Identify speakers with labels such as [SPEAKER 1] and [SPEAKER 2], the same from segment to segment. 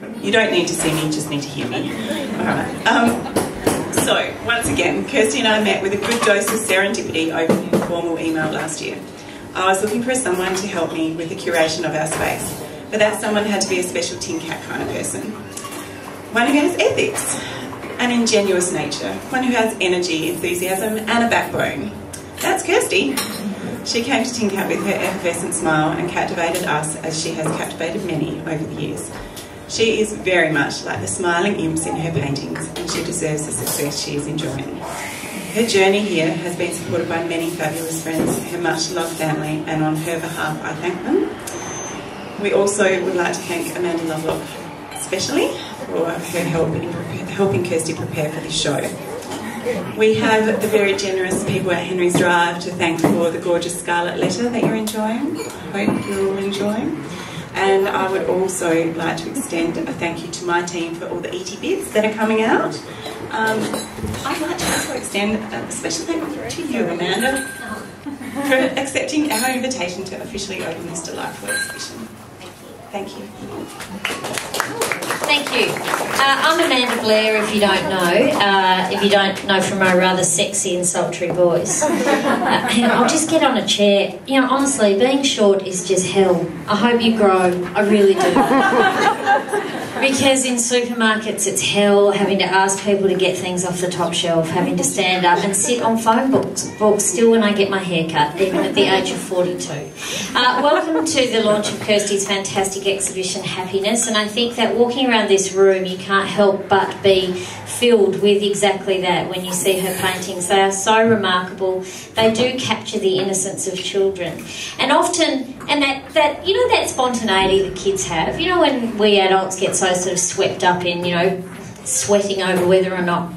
[SPEAKER 1] You don't need to see me, you just need to hear me. Alright. So, once again, Kirsty and I met with a good dose of serendipity over an informal email last year. I was looking for someone to help me with the curation of our space, but that someone had to be a special tin cat kind of person. One who has ethics, an ingenuous nature, one who has energy, enthusiasm and a backbone. That's Kirsty. She came to Tin Cat with her effervescent smile and captivated us as she has captivated many over the years. She is very much like the smiling imps in her paintings, and she deserves the success she is enjoying. Her journey here has been supported by many fabulous friends, her much-loved family, and on her behalf I thank them. We also would like to thank Amanda Lovelock especially for her help in helping Kirsty prepare for this show. We have the very generous people at Henry's Drive to thank for the gorgeous scarlet letter that you're enjoying. I hope you're all enjoying. And I would also like to extend a thank you to my team for all the ET bits that are coming out. I'd like to also extend a special thank you to you, Amanda, for accepting our invitation to officially open this delightful exhibition. Thank you.
[SPEAKER 2] Thank you. I'm Amanda Blair, if you don't know from my rather sexy and sultry voice. I'll just get on a chair. You know, honestly, being short is just hell. I hope you grow. I really do. Because in supermarkets it's hell, having to ask people to get things off the top shelf, having to stand up and sit on phone books still when I get my hair cut, even at the age of 42. Welcome to the launch of Kirsty's fantastic exhibition, Happiness, and I think that walking around this room you can't help but be filled with exactly that when you see her paintings. They are so remarkable. They do capture the innocence of children. And often, and that you know, that spontaneity that kids have, you know, when we adults get so sort of swept up in, you know, sweating over whether or not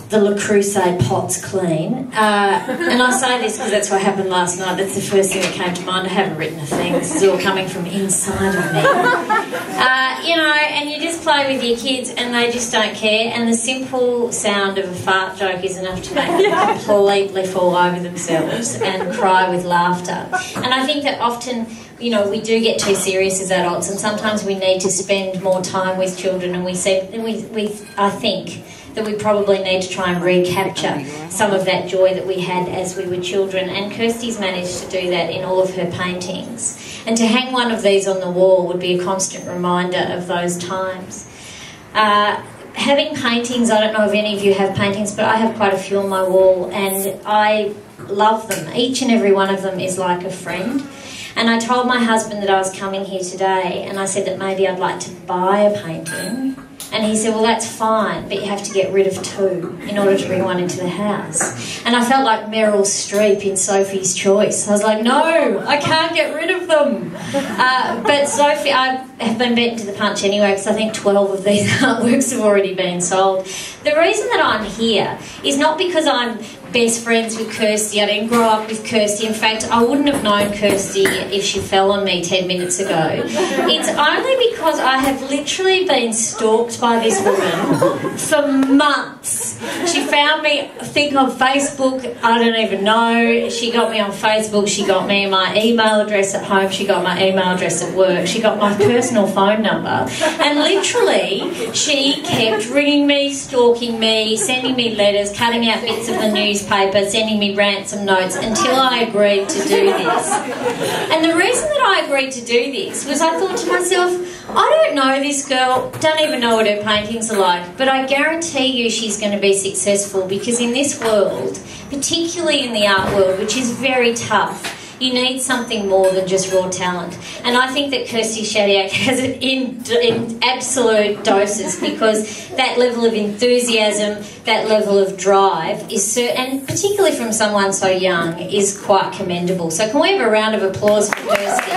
[SPEAKER 2] the Le Creuset pot's clean. And I say this because that's what happened last night. That's the first thing that came to mind. I haven't written a thing. This is all coming from inside of me. You know, and you just play with your kids and they just don't care. And the simple sound of a fart joke is enough to make them completely fall over themselves and cry with laughter. And I think that often, you know, we do get too serious as adults, and sometimes we need to spend more time with children, and I think that we probably need to try and recapture some of that joy that we had as we were children, and Kirsty's managed to do that in all of her paintings. And to hang one of these on the wall would be a constant reminder of those times. Having paintings, I don't know if any of you have paintings, but I have quite a few on my wall, and I love them. Each and every one of them is like a friend. And I told my husband that I was coming here today, and I said that maybe I'd like to buy a painting. And he said, well, that's fine, but you have to get rid of 2 in order to bring one into the house. And I felt like Meryl Streep in Sophie's Choice. I was like, no, I can't get rid of them. But Sophie, I have been beaten to the punch anyway, because I think 12 of these artworks have already been sold. The reason that I'm here is not because I'm best friends with Kirsty. I didn't grow up with Kirsty. In fact, I wouldn't have known Kirsty if she fell on me 10 minutes ago. It's only because I have literally been stalked by this woman for months. She found me, I think, on Facebook. I don't even know. She got me on Facebook. She got me my email address at home. She got my email address at work. She got my personal phone number. And literally, she kept ringing me, stalking me, sending me letters, cutting out bits of the newspaper, sending me ransom notes until I agreed to do this. And the reason that I agreed to do this was I thought to myself, I don't know this girl, don't even know what her paintings are like, but I guarantee you she's going to be successful, because in this world, particularly in the art world, which is very tough, you need something more than just raw talent. And I think that Kirsty Shadiac has it in absolute doses, because that level of enthusiasm, that level of drive is, and particularly from someone so young, is quite commendable. So can we have a round of applause for Kirsty?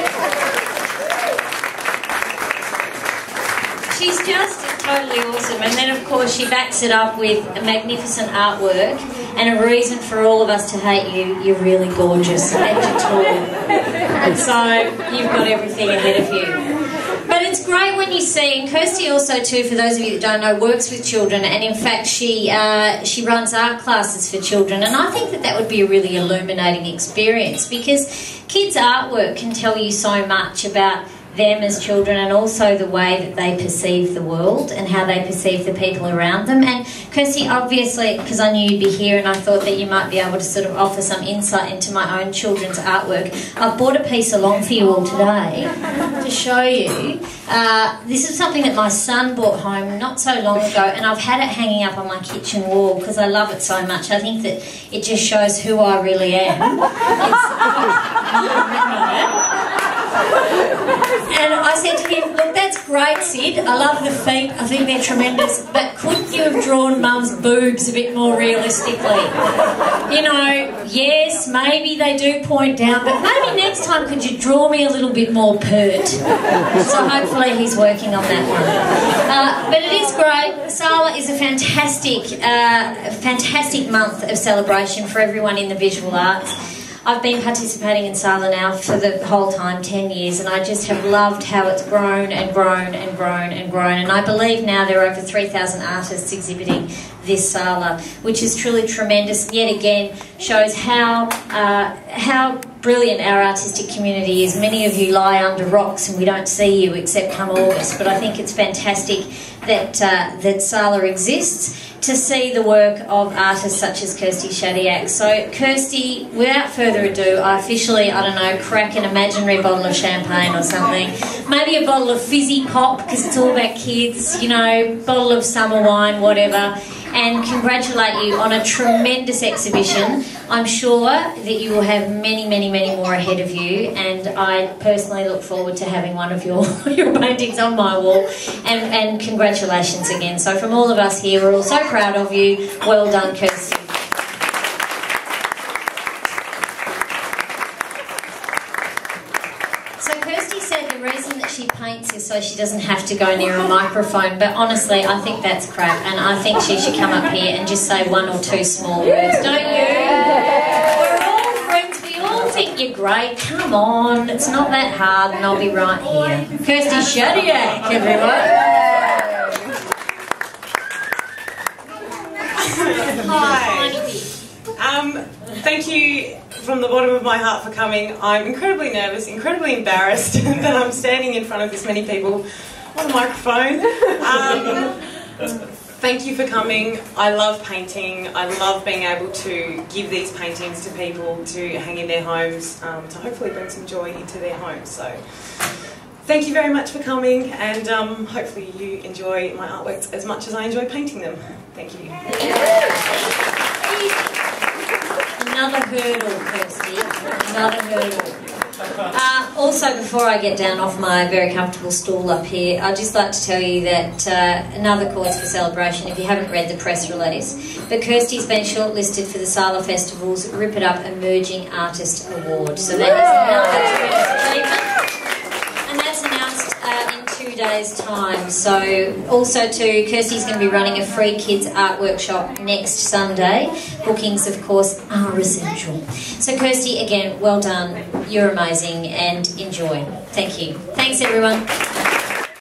[SPEAKER 2] She's just totally awesome. And then, of course, she backs it up with a magnificent artwork and a reason for all of us to hate you. You're really gorgeous and you're tall. And so you've got everything ahead of you. But it's great when you see, and Kirsty also too, for those of you that don't know, works with children, and in fact she runs art classes for children, and I think that that would be a really illuminating experience, because kids' artwork can tell you so much about them as children, and also the way that they perceive the world and how they perceive the people around them. And Kirsty, obviously, because I knew you'd be here and I thought that you might be able to sort of offer some insight into my own children's artwork, I've bought a piece along for you all today to show you. This is something that my son brought home not so long ago, and I've had it hanging up on my kitchen wall because I love it so much. I think that it just shows who I really am. And I said to him, look, that's great, Sid. I love the feet. I think they're tremendous. But couldn't you have drawn Mum's boobs a bit more realistically? You know, yes, maybe they do point down, but maybe next time could you draw me a little bit more pert? So hopefully he's working on that one. But it is great. SALA is a fantastic month of celebration for everyone in the visual arts. I've been participating in SALA now for the whole time, 10 years, and I just have loved how it's grown and grown and grown and grown. And I believe now there are over 3,000 artists exhibiting this SALA, which is truly tremendous, and yet again shows how brilliant our artistic community is. Many of you lie under rocks and we don't see you except come August, but I think it's fantastic that SALA exists to see the work of artists such as Kirsty Shadiac. So Kirsty, without further ado, I officially, I don't know, crack an imaginary bottle of champagne or something, maybe a bottle of fizzy pop because it's all about kids, you know, bottle of summer wine, whatever, and congratulate you on a tremendous exhibition. I'm sure that you will have many, many, many more ahead of you, and I personally look forward to having one of your paintings on my wall, and congratulations again. So from all of us here, we're all so proud of you. Well done, Kirsty. So Kirsty said the reason that she paints is so she doesn't have to go near a microphone, but honestly I think that's crap, and I think she should come up here and just say one or two small words, don't you? We're all friends, we all think you're great, come on, it's not that hard, and I'll be right here. Kirsty Shadiac, everyone.
[SPEAKER 3] Hi. Thank you from the bottom of my heart for coming. I'm incredibly nervous, incredibly embarrassed that I'm standing in front of this many people on a microphone. Thank you for coming. I love painting. I love being able to give these paintings to people to hang in their homes, to hopefully bring some joy into their homes. So thank you very much for coming, and hopefully you enjoy my artworks as much as I enjoy painting them. Thank you.
[SPEAKER 2] Another hurdle, Kirsty. Another hurdle. Also, before I get down off my very comfortable stool up here, I'd just like to tell you that another cause for celebration, if you haven't read the press release, but Kirsty's been shortlisted for the SALA Festival's Rip It Up Emerging Artist Award. So that is another tremendous achievement. And that's announced in 2 days' time. So also too, Kirsty's going to be running a free kids art workshop next Sunday. Bookings, of course, are essential. So Kirsty, again, well done. You're amazing, and enjoy. Thank you. Thanks, everyone.